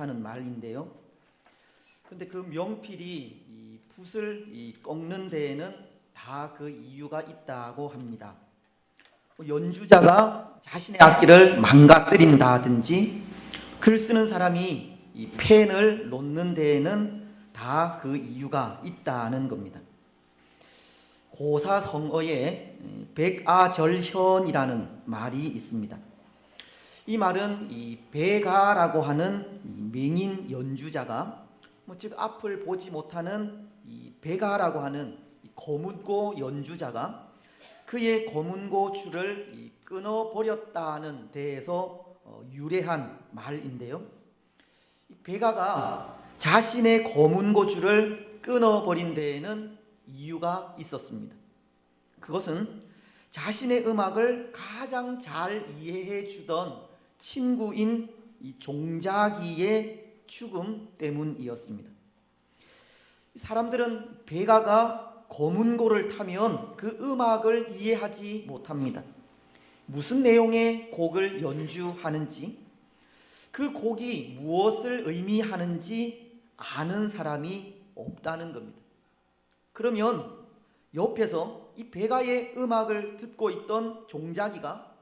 뜻하는 말인데요. 근데 그 명필이 이 붓을 꺾는 데에는 다 그 이유가 있다고 합니다. 연주자가 자신의 악기를 망가뜨린다든지 글 쓰는 사람이 이 펜을 놓는 데에는 다 그 이유가 있다는 겁니다. 고사성어에 백아절현이라는 말이 있습니다. 이 말은 이 백아라고 하는 맹인 연주자가 즉 앞을 보지 못하는 이 백아라고 하는 거문고 연주자가 그의 거문고 줄을 끊어버렸다는 데에서 유래한 말인데요. 백아가 자신의 거문고 줄을 끊어버린 데에는 이유가 있었습니다. 그것은 자신의 음악을 가장 잘 이해해 주던 친구인 이 종자기의 죽음 때문이었습니다. 사람들은 백아가 거문고를 타면 그 음악을 이해하지 못합니다. 무슨 내용의 곡을 연주하는지, 그 곡이 무엇을 의미하는지 아는 사람이 없다는 겁니다. 그러면 옆에서 이 백아의 음악을 듣고 있던 종자기가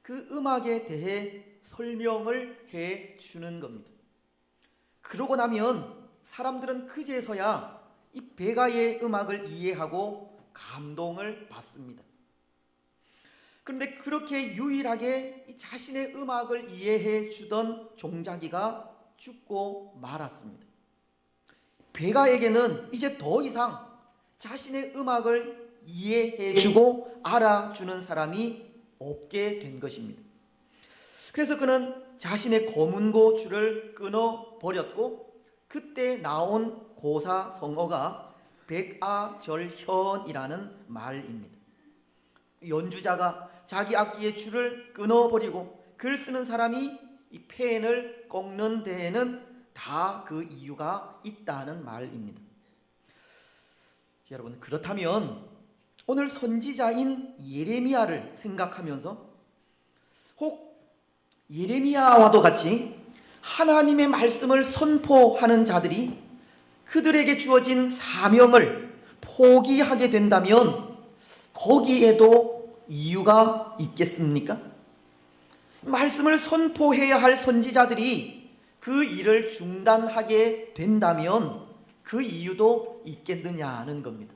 그 음악에 대해 설명을 해 주는 겁니다. 그러고 나면 사람들은 그제서야 이 백아의 음악을 이해하고 감동을 받습니다. 그런데 그렇게 유일하게 자신의 음악을 이해해 주던 종자기가 죽고 말았습니다. 백아에게는 이제 더 이상 자신의 음악을 이해해 주고 알아주는 사람이 없게 된 것입니다. 그래서 그는 자신의 거문고 줄을 끊어버렸고 그때 나온 고사성어가 백아절현이라는 말입니다. 연주자가 자기 악기의 줄을 끊어버리고 글 쓰는 사람이 이 펜을 꺾는 데에는 다 그 이유가 있다는 말입니다. 여러분, 그렇다면 오늘 선지자인 예레미야를 생각하면서 혹 예레미야와도 같이 하나님의 말씀을 선포하는 자들이 그들에게 주어진 사명을 포기하게 된다면 거기에도 이유가 있겠습니까? 말씀을 선포해야 할 선지자들이 그 일을 중단하게 된다면 그 이유도 있겠느냐는 겁니다.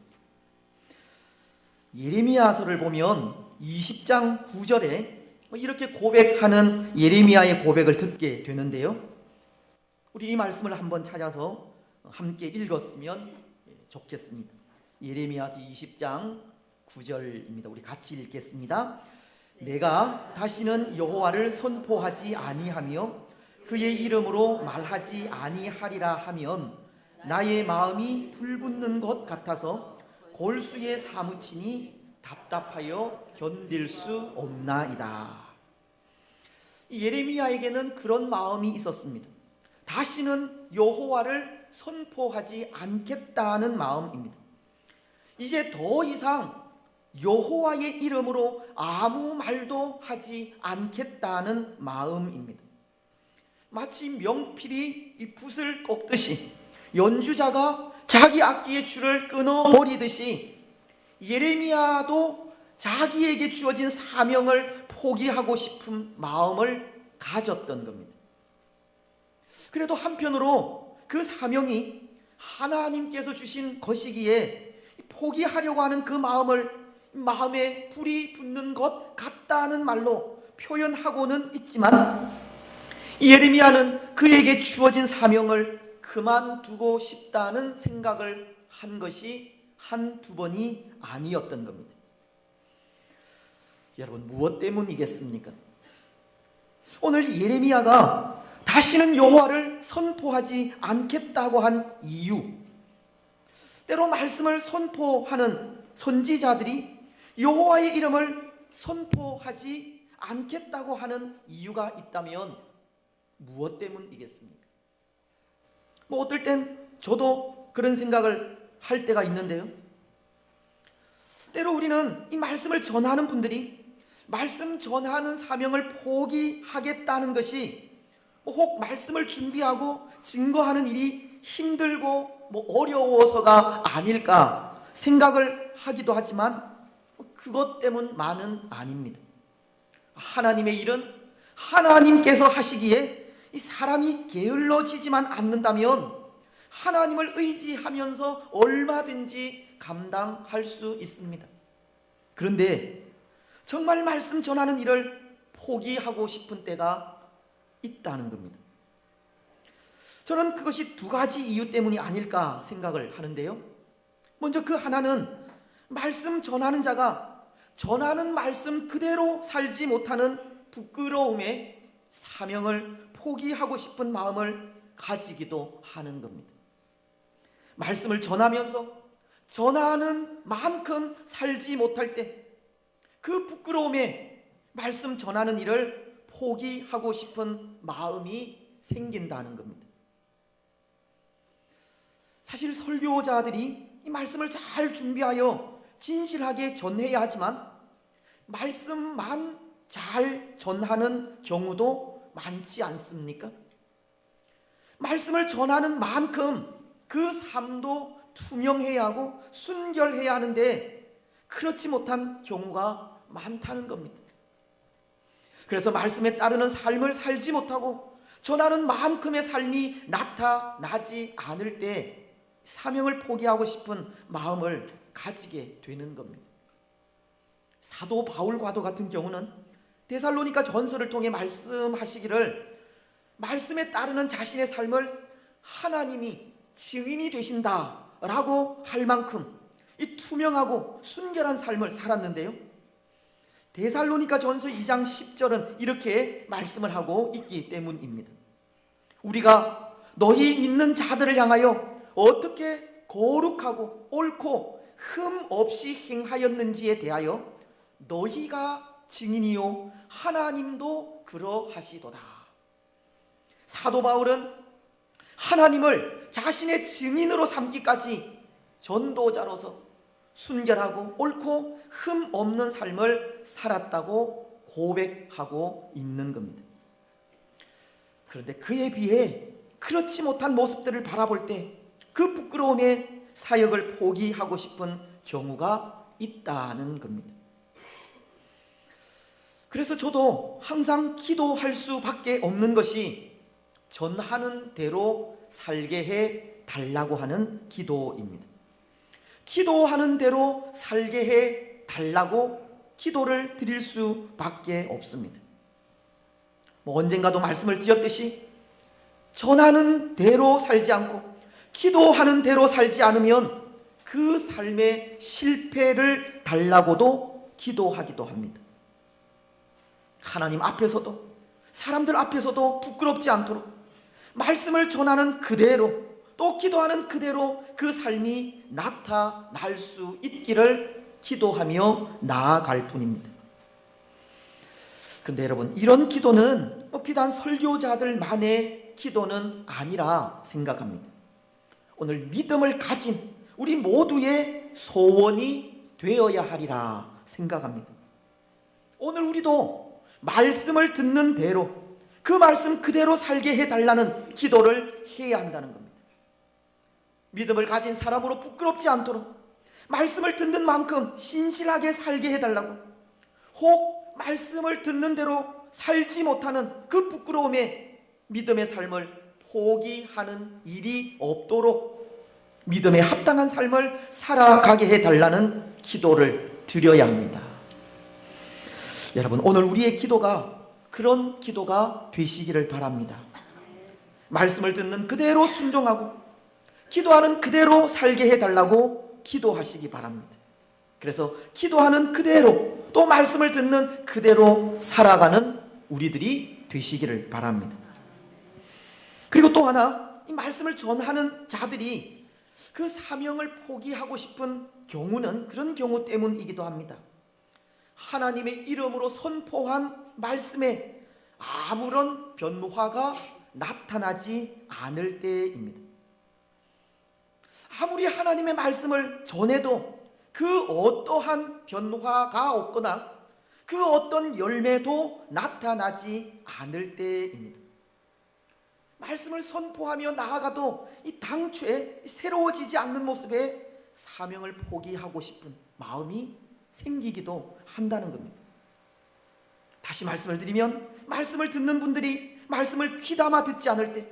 예레미야서를 보면 20장 9절에 이렇게 고백하는 예레미야의 고백을 듣게 되는데요. 우리 이 말씀을 한번 찾아서 함께 읽었으면 좋겠습니다. 예레미야서 20장 9절입니다. 우리 같이 읽겠습니다. 내가 다시는 여호와를 선포하지 아니하며 그의 이름으로 말하지 아니하리라 하면 나의 마음이 불붙는 것 같아서 골수에 사무치니 답답하여 견딜 수 없나이다. 예레미야에게는 그런 마음이 있었습니다. 다시는 여호와를 선포하지 않겠다는 마음입니다. 이제 더 이상 여호와의 이름으로 아무 말도 하지 않겠다는 마음입니다. 마치 명필이 이 붓을 꺾듯이 연주자가 자기 악기의 줄을 끊어버리듯이 예레미야도 자기에게 주어진 사명을 포기하고 싶은 마음을 가졌던 겁니다. 그래도 한편으로 그 사명이 하나님께서 주신 것이기에 포기하려고 하는 그 마음에 불이 붙는 것 같다는 말로 표현하고는 있지만 예레미야는 그에게 주어진 사명을 그만두고 싶다는 생각을 한 것이 한두 번이 아니었던 겁니다. 여러분, 무엇 때문이겠습니까? 오늘 예레미야가 다시는 여호와를 선포하지 않겠다고 한 이유, 때로 말씀을 선포하는 선지자들이 여호와의 이름을 선포하지 않겠다고 하는 이유가 있다면 무엇 때문이겠습니까? 어떨 땐 저도 그런 생각을 할 때가 있는데요. 때로 우리는 이 말씀을 전하는 분들이 말씀 전하는 사명을 포기하겠다는 것이 혹 말씀을 준비하고 증거하는 일이 힘들고 어려워서가 아닐까 생각을 하기도 하지만 그것 때문만은 아닙니다. 하나님의 일은 하나님께서 하시기에 이 사람이 게을러지지만 않는다면 하나님을 의지하면서 얼마든지 감당할 수 있습니다. 그런데 정말 말씀 전하는 일을 포기하고 싶은 때가 있다는 겁니다. 저는 그것이 두 가지 이유 때문이 아닐까 생각을 하는데요. 먼저 그 하나는 말씀 전하는 자가 전하는 말씀 그대로 살지 못하는 부끄러움에 사명을 포기하고 싶은 마음을 가지기도 하는 겁니다. 말씀을 전하면서 전하는 만큼 살지 못할 때 그 부끄러움에 말씀 전하는 일을 포기하고 싶은 마음이 생긴다는 겁니다. 사실 설교자들이 이 말씀을 잘 준비하여 진실하게 전해야 하지만 말씀만 잘 전하는 경우도 많지 않습니까? 말씀을 전하는 만큼 그 삶도 투명해야 하고 순결해야 하는데 그렇지 못한 경우가 많다는 겁니다. 그래서 말씀에 따르는 삶을 살지 못하고 전하는 만큼의 삶이 나타나지 않을 때 사명을 포기하고 싶은 마음을 가지게 되는 겁니다. 사도 바울과도 같은 경우는 데살로니가 전서를 통해 말씀하시기를 말씀에 따르는 자신의 삶을 하나님이 증인이 되신다라고 할 만큼 이 투명하고 순결한 삶을 살았는데요. 데살로니가 전서 2장 10절은 이렇게 말씀을 하고 있기 때문입니다. 우리가 너희 믿는 자들을 향하여 어떻게 거룩하고 옳고 흠 없이 행하였는지에 대하여 너희가 증인이요 하나님도 그러하시도다. 사도 바울은 하나님을 자신의 증인으로 삼기까지 전도자로서 순결하고 옳고 흠 없는 삶을 살았다고 고백하고 있는 겁니다. 그런데 그에 비해 그렇지 못한 모습들을 바라볼 때 그 부끄러움에 사역을 포기하고 싶은 경우가 있다는 겁니다. 그래서 저도 항상 기도할 수밖에 없는 것이 전하는 대로 살게 해 달라고 하는 기도입니다. 기도하는 대로 살게 해 달라고 기도를 드릴 수밖에 없습니다. 언젠가도 말씀을 드렸듯이 전하는 대로 살지 않고 기도하는 대로 살지 않으면 그 삶의 실패를 달라고도 기도하기도 합니다. 하나님 앞에서도 사람들 앞에서도 부끄럽지 않도록 말씀을 전하는 그대로 또 기도하는 그대로 그 삶이 나타날 수 있기를 기도하며 나아갈 뿐입니다. 그런데 여러분, 이런 기도는 비단 설교자들만의 기도는 아니라 생각합니다. 오늘 믿음을 가진 우리 모두의 소원이 되어야 하리라 생각합니다. 오늘 우리도 말씀을 듣는 대로 그 말씀 그대로 살게 해달라는 기도를 해야 한다는 겁니다. 믿음을 가진 사람으로 부끄럽지 않도록 말씀을 듣는 만큼 신실하게 살게 해달라고, 혹 말씀을 듣는 대로 살지 못하는 그 부끄러움에 믿음의 삶을 포기하는 일이 없도록 믿음에 합당한 삶을 살아가게 해달라는 기도를 드려야 합니다. 여러분, 오늘 우리의 기도가 그런 기도가 되시기를 바랍니다. 말씀을 듣는 그대로 순종하고 기도하는 그대로 살게 해달라고 기도하시기 바랍니다. 그래서 기도하는 그대로 또 말씀을 듣는 그대로 살아가는 우리들이 되시기를 바랍니다. 그리고 또 하나, 이 말씀을 전하는 자들이 그 사명을 포기하고 싶은 경우는 그런 경우 때문이기도 합니다. 하나님의 이름으로 선포한 말씀에 아무런 변화가 나타나지 않을 때입니다. 아무리 하나님의 말씀을 전해도 그 어떠한 변화가 없거나 그 어떤 열매도 나타나지 않을 때입니다. 말씀을 선포하며 나아가도 이 당초에 새로워지지 않는 모습에 사명을 포기하고 싶은 마음이 생기기도 한다는 겁니다. 다시 말씀을 드리면, 말씀을 듣는 분들이 말씀을 귀담아 듣지 않을 때,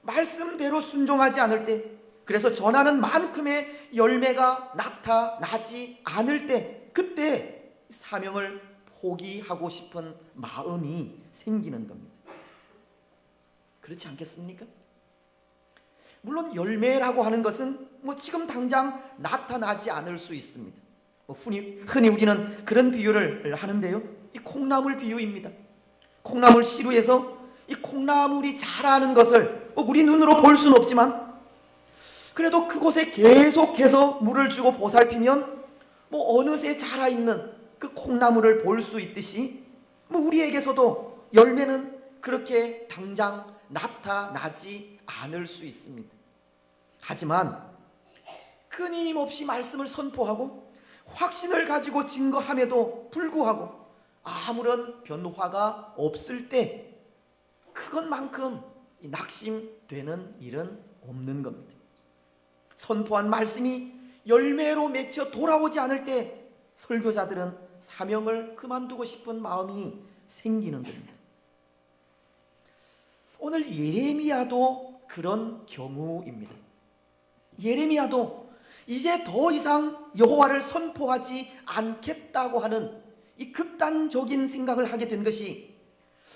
말씀대로 순종하지 않을 때, 그래서 전하는 만큼의 열매가 나타나지 않을 때, 그때 사명을 포기하고 싶은 마음이 생기는 겁니다. 그렇지 않겠습니까? 물론 열매라고 하는 것은 지금 당장 나타나지 않을 수 있습니다. 흔히 우리는 그런 비유를 하는데요, 이 콩나물 비유입니다. 콩나물 씨루에서 이 콩나물이 자라는 것을 우리 눈으로 볼 수는 없지만, 그래도 그곳에 계속해서 물을 주고 보살피면 어느새 자라있는 그 콩나물을 볼 수 있듯이, 우리에게서도 열매는 그렇게 당장 나타나지 않을 수 있습니다. 하지만 끊임없이 말씀을 선포하고 확신을 가지고 증거함에도 불구하고 아무런 변화가 없을 때, 그것만큼 낙심되는 일은 없는 겁니다. 선포한 말씀이 열매로 맺혀 돌아오지 않을 때 설교자들은 사명을 그만두고 싶은 마음이 생기는 겁니다. 오늘 예레미야도 그런 경우입니다. 예레미야도 이제 더 이상 여호와를 선포하지 않겠다고 하는 이 극단적인 생각을 하게 된 것이,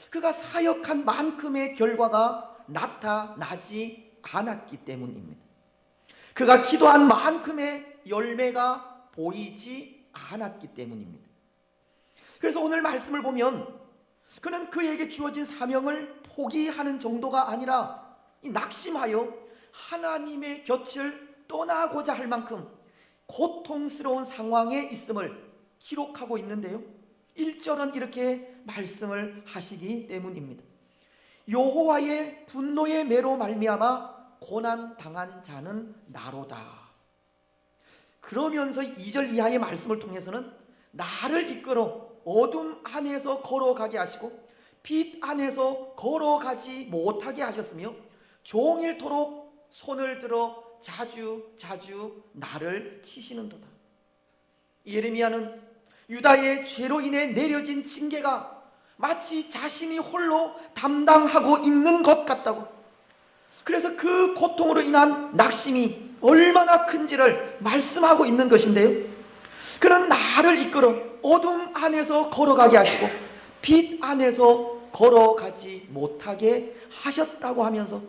그가 사역한 만큼의 결과가 나타나지 않았기 때문입니다. 그가 기도한 만큼의 열매가 보이지 않았기 때문입니다. 그래서 오늘 말씀을 보면 그는 그에게 주어진 사명을 포기하는 정도가 아니라 낙심하여 하나님의 곁을 떠나고자 할 만큼 고통스러운 상황에 있음을 기록하고 있는데요, 1절은 이렇게 말씀을 하시기 때문입니다. 여호와의 분노의 매로 말미암아 고난당한 자는 나로다. 그러면서 2절 이하의 말씀을 통해서는 나를 이끌어 어둠 안에서 걸어가게 하시고 빛 안에서 걸어가지 못하게 하셨으며 종일토록 손을 들어 자주 나를 치시는도다. 예레미야는 유다의 죄로 인해 내려진 징계가 마치 자신이 홀로 담당하고 있는 것 같다고, 그래서 그 고통으로 인한 낙심이 얼마나 큰지를 말씀하고 있는 것인데요, 그는 나를 이끌어 어둠 안에서 걸어가게 하시고 빛 안에서 걸어가지 못하게 하셨다고 하면서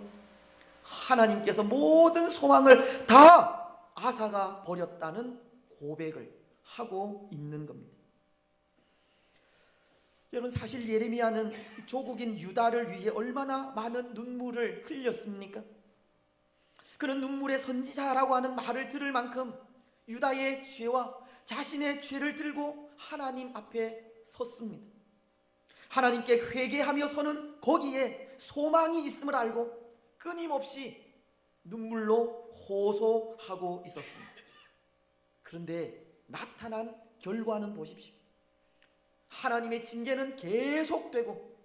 하나님께서 모든 소망을 다 앗아가 버렸다는 고백을 하고 있는 겁니다. 여러분, 사실 예레미야는 조국인 유다를 위해 얼마나 많은 눈물을 흘렸습니까? 그는 눈물의 선지자라고 하는 말을 들을 만큼 유다의 죄와 자신의 죄를 들고 하나님 앞에 섰습니다. 하나님께 회개하며 서는 거기에 소망이 있음을 알고 끊임없이 눈물로 호소하고 있었습니다. 그런데 나타난 결과는 보십시오. 하나님의 징계는 계속되고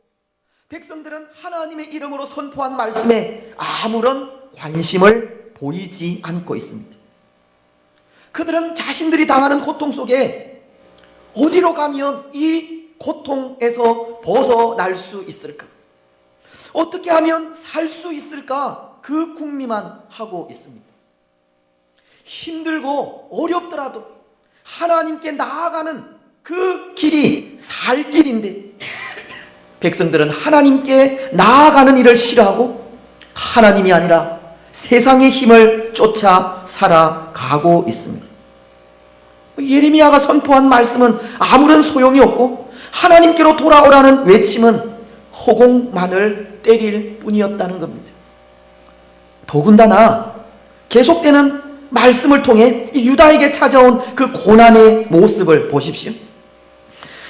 백성들은 하나님의 이름으로 선포한 말씀에 아무런 관심을 보이지 않고 있습니다. 그들은 자신들이 당하는 고통 속에 어디로 가면 이 고통에서 벗어날 수 있을까? 어떻게 하면 살 수 있을까? 그 궁리만 하고 있습니다. 힘들고 어렵더라도 하나님께 나아가는 그 길이 살 길인데, 백성들은 하나님께 나아가는 일을 싫어하고 하나님이 아니라 세상의 힘을 쫓아 살아가고 있습니다. 예레미야가 선포한 말씀은 아무런 소용이 없고 하나님께로 돌아오라는 외침은 허공만을 때릴 뿐이었다는 겁니다. 더군다나 계속되는 말씀을 통해 유다에게 찾아온 그 고난의 모습을 보십시오.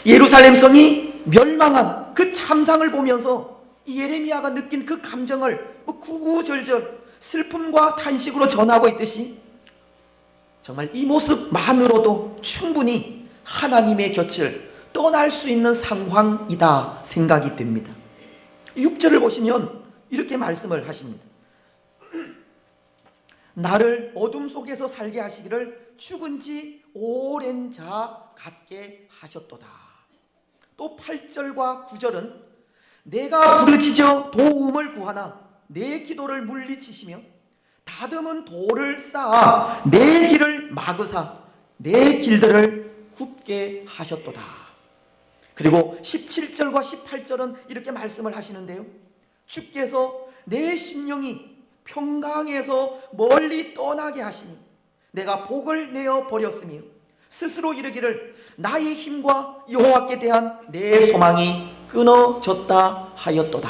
예루살렘 성이 멸망한 그 참상을 보면서 예레미야가 느낀 그 감정을 구구절절 슬픔과 탄식으로 전하고 있듯이, 정말 이 모습만으로도 충분히 하나님의 곁을 떠날 수 있는 상황이다 생각이 됩니다. 6절을 보시면 이렇게 말씀을 하십니다. 나를 어둠 속에서 살게 하시기를 죽은 지 오랜 자 같게 하셨도다. 또 8절과 9절은 내가 부르짖어 도움을 구하나 내 기도를 물리치시며 다듬은 돌을 쌓아 내 길을 막으사 내 길들을 굽게 하셨도다. 그리고 17절과 18절은 이렇게 말씀을 하시는데요, 주께서 내 심령이 평강에서 멀리 떠나게 하시니 내가 복을 내어 버렸으며 스스로 이르기를 나의 힘과 여호와께 대한 내 소망이 끊어졌다 하였도다.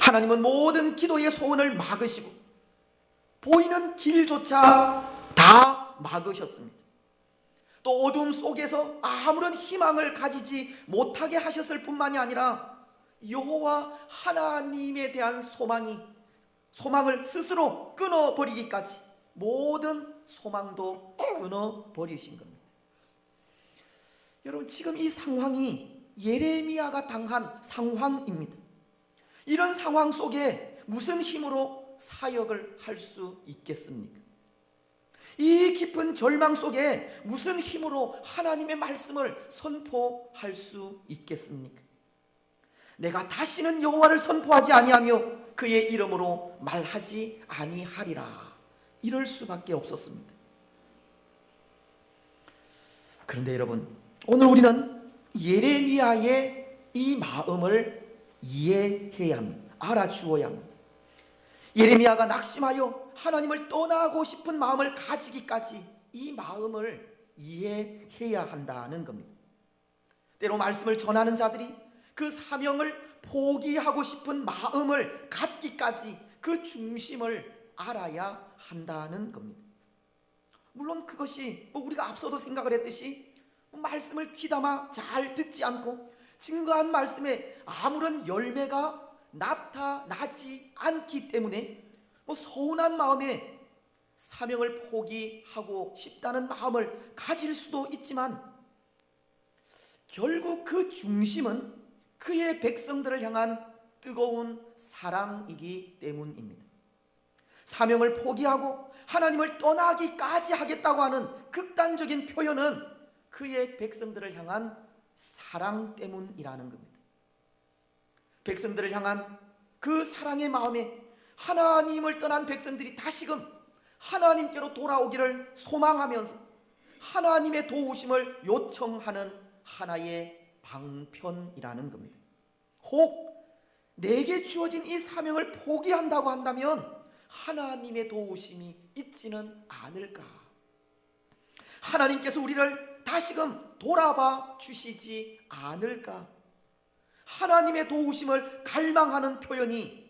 하나님은 모든 기도의 소원을 막으시고 보이는 길조차 다 막으셨습니다. 또 어둠 속에서 아무런 희망을 가지지 못하게 하셨을 뿐만이 아니라 여호와 하나님에 대한 소망을 스스로 끊어버리기까지 모든 소망도 끊어버리신 겁니다. 여러분, 지금 이 상황이 예레미야가 당한 상황입니다. 이런 상황 속에 무슨 힘으로 사역을 할 수 있겠습니까? 이 깊은 절망 속에 무슨 힘으로 하나님의 말씀을 선포할 수 있겠습니까? 내가 다시는 여호와를 선포하지 아니하며 그의 이름으로 말하지 아니하리라, 이럴 수밖에 없었습니다. 그런데 여러분, 오늘 우리는 예레미야의 이 마음을 이해해야 합니다. 알아주어야 합니다. 예레미야가 낙심하여 하나님을 떠나고 싶은 마음을 가지기까지 이 마음을 이해해야 한다는 겁니다. 때로 말씀을 전하는 자들이 그 사명을 포기하고 싶은 마음을 갖기까지 그 중심을 알아야 한다는 겁니다. 물론 그것이 우리가 앞서도 생각을 했듯이 말씀을 귀담아 잘 듣지 않고 증거한 말씀에 아무런 열매가 나타나지 않기 때문에 서운한 마음에 사명을 포기하고 싶다는 마음을 가질 수도 있지만, 결국 그 중심은 그의 백성들을 향한 뜨거운 사랑이기 때문입니다. 사명을 포기하고 하나님을 떠나기까지 하겠다고 하는 극단적인 표현은 그의 백성들을 향한 사랑 때문이라는 겁니다. 백성들을 향한 그 사랑의 마음에 하나님을 떠난 백성들이 다시금 하나님께로 돌아오기를 소망하면서 하나님의 도우심을 요청하는 하나의 방편이라는 겁니다. 혹 내게 주어진 이 사명을 포기한다고 한다면 하나님의 도우심이 있지는 않을까? 하나님께서 우리를 다시금 돌아봐 주시지 않을까? 하나님의 도우심을 갈망하는 표현이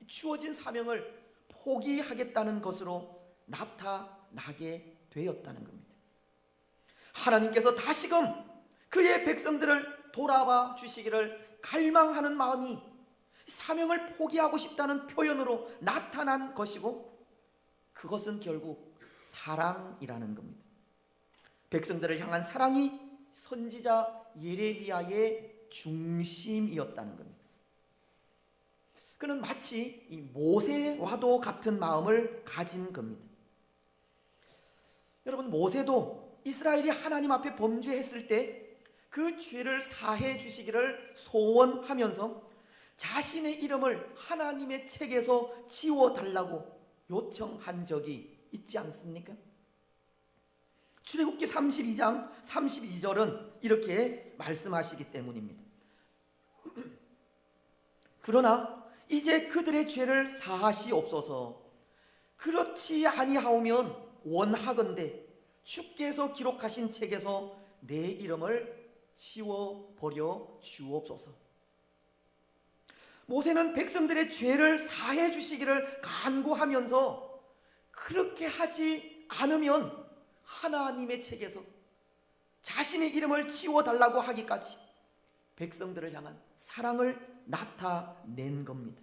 주어진 사명을 포기하겠다는 것으로 나타나게 되었다는 겁니다. 하나님께서 다시금 그의 백성들을 돌아봐 주시기를 갈망하는 마음이 사명을 포기하고 싶다는 표현으로 나타난 것이고, 그것은 결국 사랑이라는 겁니다. 백성들을 향한 사랑이 선지자 예레미야의 중심이었다는 겁니다. 그는 마치 이 모세와도 같은 마음을 가진 겁니다. 여러분, 모세도 이스라엘이 하나님 앞에 범죄했을 때 그 죄를 사해 주시기를 소원하면서 자신의 이름을 하나님의 책에서 지워달라고 요청한 적이 있지 않습니까? 출애굽기 32장 32절은 이렇게 말씀하시기 때문입니다. 그러나 이제 그들의 죄를 사하시옵소서. 그렇지 아니하오면 원하건대 주께서 기록하신 책에서 내 이름을 지워버려 주옵소서. 모세는 백성들의 죄를 사해 주시기를 간구하면서 그렇게 하지 않으면 하나님의 책에서 자신의 이름을 지워달라고 하기까지 백성들을 향한 사랑을 나타낸 겁니다.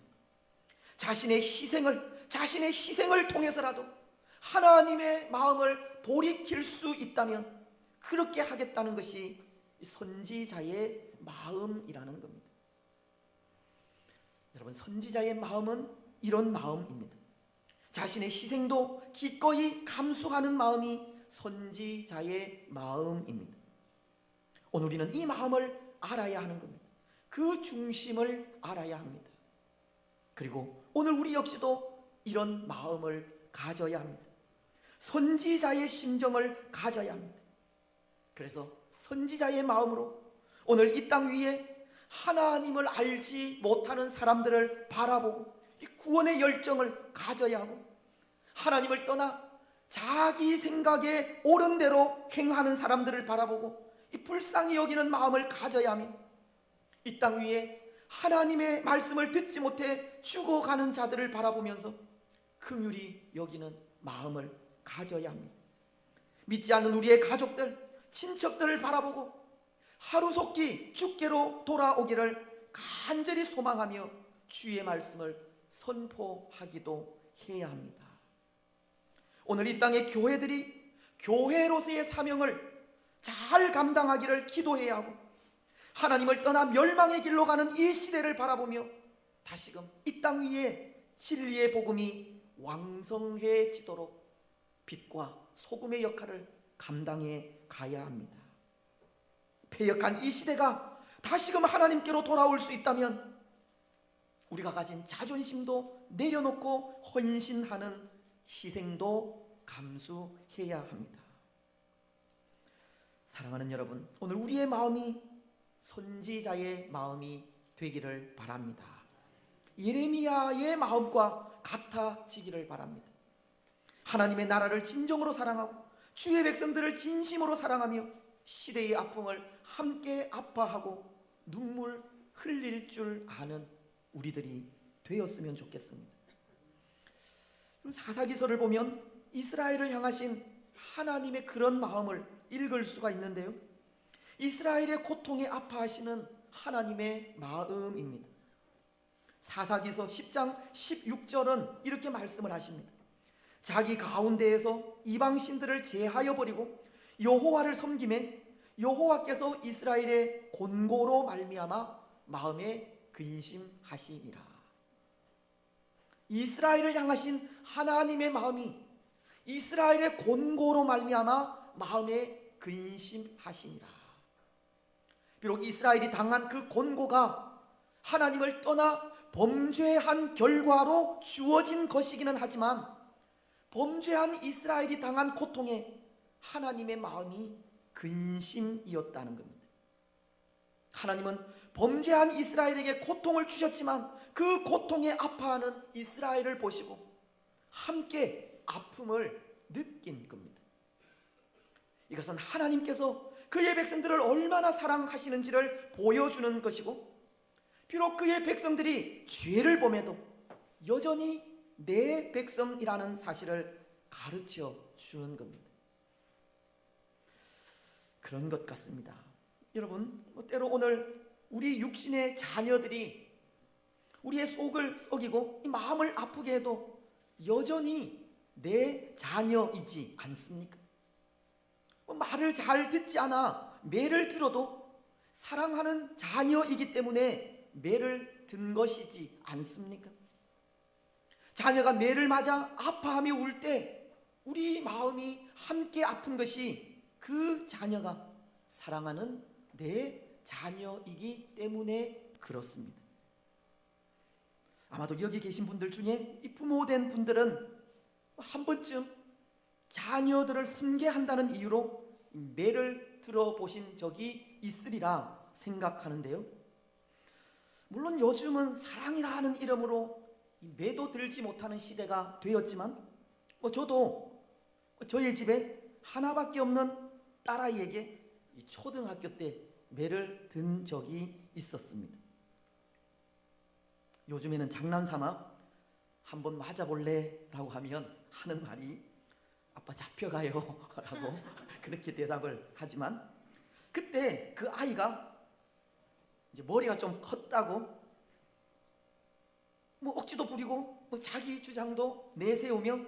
자신의 희생을 통해서라도 하나님의 마음을 돌이킬 수 있다면 그렇게 하겠다는 것이 선지자의 마음이라는 겁니다. 여러분, 선지자의 마음은 이런 마음입니다. 자신의 희생도 기꺼이 감수하는 마음이 선지자의 마음입니다. 오늘 우리는 이 마음을 알아야 하는 겁니다. 그 중심을 알아야 합니다. 그리고 오늘 우리 역시도 이런 마음을 가져야 합니다. 선지자의 심정을 가져야 합니다. 그래서 선지자의 마음으로 오늘 이 땅 위에 하나님을 알지 못하는 사람들을 바라보고 이 구원의 열정을 가져야 하고, 하나님을 떠나 자기 생각에 옳은 대로 행하는 사람들을 바라보고 이 불쌍히 여기는 마음을 가져야 하며, 이 땅 위에 하나님의 말씀을 듣지 못해 죽어가는 자들을 바라보면서 긍휼히 여기는 마음을 가져야 합니다. 믿지 않는 우리의 가족들, 친척들을 바라보고 하루속히 주께로 돌아오기를 간절히 소망하며 주의 말씀을 선포하기도 해야 합니다. 오늘 이 땅의 교회들이 교회로서의 사명을 잘 감당하기를 기도해야 하고, 하나님을 떠나 멸망의 길로 가는 이 시대를 바라보며 다시금 이 땅 위에 진리의 복음이 왕성해지도록 빛과 소금의 역할을 감당해 가야 합니다. 패역한 이 시대가 다시금 하나님께로 돌아올 수 있다면 우리가 가진 자존심도 내려놓고 헌신하는 희생도 감수해야 합니다. 사랑하는 여러분, 오늘 우리의 마음이 선지자의 마음이 되기를 바랍니다. 예레미야의 마음과 같아지기를 바랍니다. 하나님의 나라를 진정으로 사랑하고 주의 백성들을 진심으로 사랑하며 시대의 아픔을 함께 아파하고 눈물 흘릴 줄 아는 우리들이 되었으면 좋겠습니다. 사사기서를 보면 이스라엘을 향하신 하나님의 그런 마음을 읽을 수가 있는데요, 이스라엘의 고통에 아파하시는 하나님의 마음입니다. 사사기서 10장 16절은 이렇게 말씀을 하십니다. 자기 가운데에서 이방신들을 제하여 버리고 여호와를 섬기매 여호와께서 이스라엘의 곤고로 말미암아 마음에 근심하시니라. 이스라엘을 향하신 하나님의 마음이 이스라엘의 곤고로 말미암아 마음에 근심하시니라. 비록 이스라엘이 당한 그 곤고가 하나님을 떠나 범죄한 결과로 주어진 것이기는 하지만, 범죄한 이스라엘이 당한 고통에 하나님의 마음이 근심이었다는 겁니다. 하나님은 범죄한 이스라엘에게 고통을 주셨지만 그 고통에 아파하는 이스라엘을 보시고 함께 아픔을 느낀 겁니다. 이것은 하나님께서 그의 백성들을 얼마나 사랑하시는지를 보여주는 것이고, 비록 그의 백성들이 죄를 범해도 여전히 내 백성이라는 사실을 가르쳐 주는 겁니다. 그런 것 같습니다. 여러분, 때로 오늘 우리 육신의 자녀들이 우리의 속을 썩이고 이 마음을 아프게 해도 여전히 내 자녀이지 않습니까? 말을 잘 듣지 않아 매를 들어도 사랑하는 자녀이기 때문에 매를 든 것이지 않습니까? 자녀가 매를 맞아 아파하며 울 때 우리 마음이 함께 아픈 것이 그 자녀가 사랑하는 내 자녀이기 때문에 그렇습니다. 아마도 여기 계신 분들 중에 이 부모된 분들은 한 번쯤 자녀들을 훈계한다는 이유로 매를 들어보신 적이 있으리라 생각하는데요, 물론 요즘은 사랑이라는 이름으로 매도 들지 못하는 시대가 되었지만, 저도 저희 집에 하나밖에 없는 딸아이에게 초등학교 때 매를 든 적이 있었습니다. 요즘에는 장난삼아 한번 맞아볼래? 라고 하면 하는 말이 아빠 잡혀가요 라고 그렇게 대답을 하지만, 그때 그 아이가 이제 머리가 좀 컸다고 억지도 부리고 자기 주장도 내세우며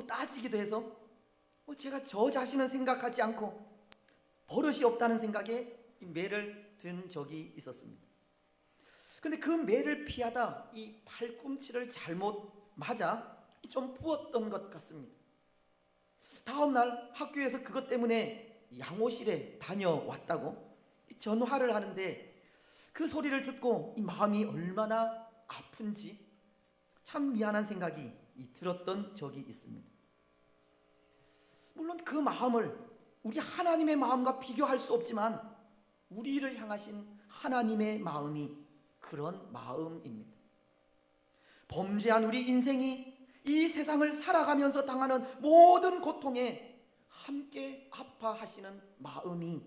따지기도 해서 제가 저 자신은 생각하지 않고 버릇이 없다는 생각에 매를 든 적이 있었습니다. 근데 그 매를 피하다 이 팔꿈치를 잘못 맞아 좀 부었던 것 같습니다. 다음 날 학교에서 그것 때문에 양호실에 다녀왔다고 전화를 하는데 그 소리를 듣고 이 마음이 얼마나 아픈지 참 미안한 생각이 들었던 적이 있습니다. 물론 그 마음을 우리 하나님의 마음과 비교할 수 없지만 우리를 향하신 하나님의 마음이 그런 마음입니다. 범죄한 우리 인생이 이 세상을 살아가면서 당하는 모든 고통에 함께 아파하시는 마음이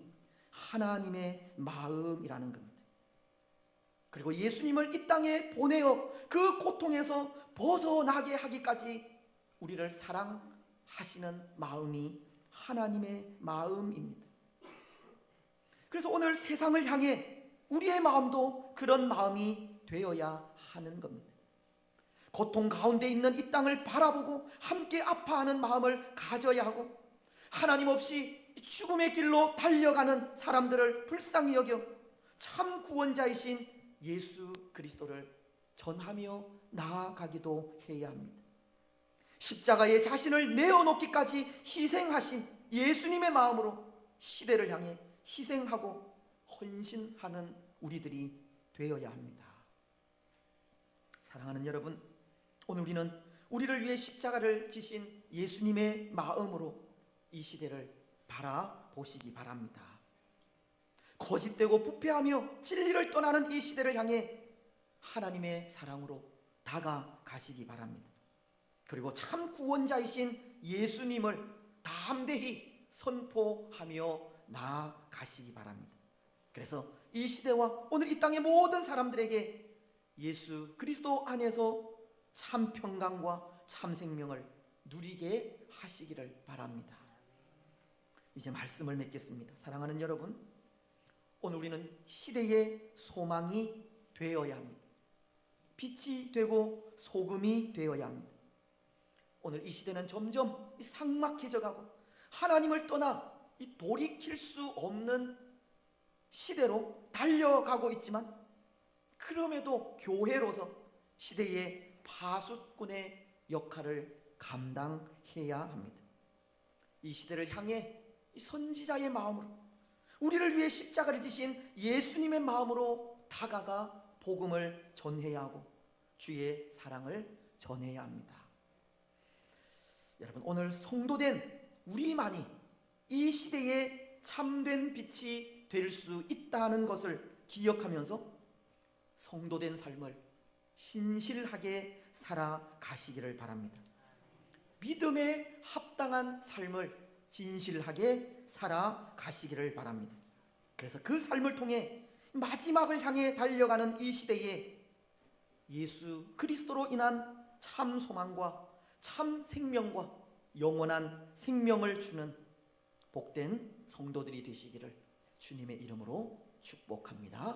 하나님의 마음이라는 겁니다. 그리고 예수님을 이 땅에 보내어 그 고통에서 벗어나게 하기까지 우리를 사랑하시는 마음이 하나님의 마음입니다. 그래서 오늘 세상을 향해 우리의 마음도 그런 마음이 되어야 하는 겁니다. 고통 가운데 있는 이 땅을 바라보고 함께 아파하는 마음을 가져야 하고, 하나님 없이 죽음의 길로 달려가는 사람들을 불쌍히 여겨 참 구원자이신 예수 그리스도를 전하며 나아가기도 해야 합니다. 십자가에 자신을 내어놓기까지 희생하신 예수님의 마음으로 시대를 향해 희생하고 헌신하는 우리들이 되어야 합니다. 사랑하는 여러분, 오늘 우리는 우리를 위해 십자가를 지신 예수님의 마음으로 이 시대를 바라보시기 바랍니다. 거짓되고 부패하며 진리를 떠나는 이 시대를 향해 하나님의 사랑으로 다가가시기 바랍니다. 그리고 참 구원자이신 예수님을 담대히 선포하며 나아가시기 바랍니다. 그래서 이 시대와 오늘 이 땅의 모든 사람들에게 예수 그리스도 안에서 참 평강과 참 생명을 누리게 하시기를 바랍니다. 이제 말씀을 맺겠습니다. 사랑하는 여러분, 오늘 우리는 시대의 소망이 되어야 합니다. 빛이 되고 소금이 되어야 합니다. 오늘 이 시대는 점점 삭막해져 가고 하나님을 떠나 돌이킬 수 없는 시대로 달려가고 있지만, 그럼에도 교회로서 시대의 파수꾼의 역할을 감당해야 합니다. 이 시대를 향해 선지자의 마음으로, 우리를 위해 십자가를 지신 예수님의 마음으로 다가가 복음을 전해야 하고 주의 사랑을 전해야 합니다. 여러분, 오늘 성도된 우리만이 이 시대에 참된 빛이 될 수 있다는 것을 기억하면서 성도된 삶을 신실하게 살아가시기를 바랍니다. 믿음에 합당한 삶을 진실하게 살아가시기를 바랍니다. 그래서 그 삶을 통해 마지막을 향해 달려가는 이 시대에 예수 그리스도로 인한 참 소망과 참 생명과 영원한 생명을 주는 복된 성도들이 되시기를 주님의 이름으로 축복합니다.